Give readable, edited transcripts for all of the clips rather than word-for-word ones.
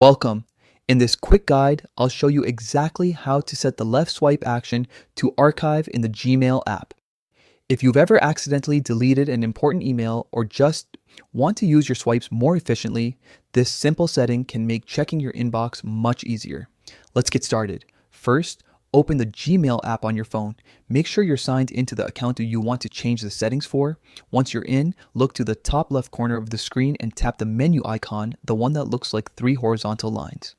Welcome. In this quick guide, I'll show you exactly how to set the left swipe action to archive in the Gmail app. If you've ever accidentally deleted an important email or just want to use your swipes more efficiently, this simple setting can make checking your inbox much easier. Let's get started. First, open the Gmail app on your phone. Make sure you're signed into the account that you want to change the settings for. Once you're in, look to the top left corner of the screen and tap the menu icon, the one that looks like three horizontal lines.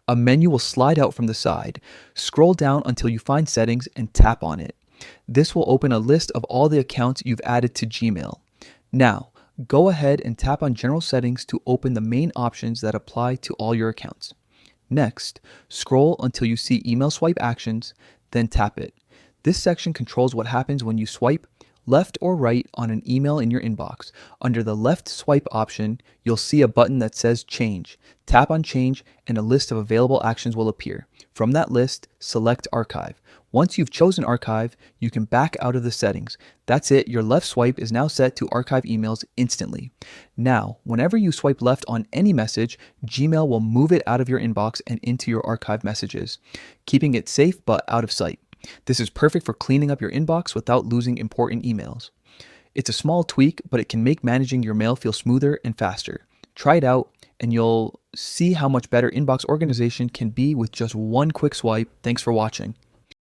A menu will slide out from the side. Scroll down until you find settings and tap on it. This will open a list of all the accounts you've added to Gmail. Now, go ahead and tap on General Settings to open the main options that apply to all your accounts. Next, scroll until you see Email Swipe Actions, then tap it. This section controls what happens when you swipe left or right on an email in your inbox. Under the left swipe option, you'll see a button that says Change. Tap on Change and a list of available actions will appear. From that list, select Archive. Once you've chosen Archive, you can back out of the settings. That's it, your left swipe is now set to archive emails instantly. Now, whenever you swipe left on any message, Gmail will move it out of your inbox and into your archive messages, keeping it safe but out of sight. This is perfect for cleaning up your inbox without losing important emails. It's a small tweak, but it can make managing your mail feel smoother and faster. Try it out, and you'll see how much better inbox organization can be with just one quick swipe. Thanks for watching.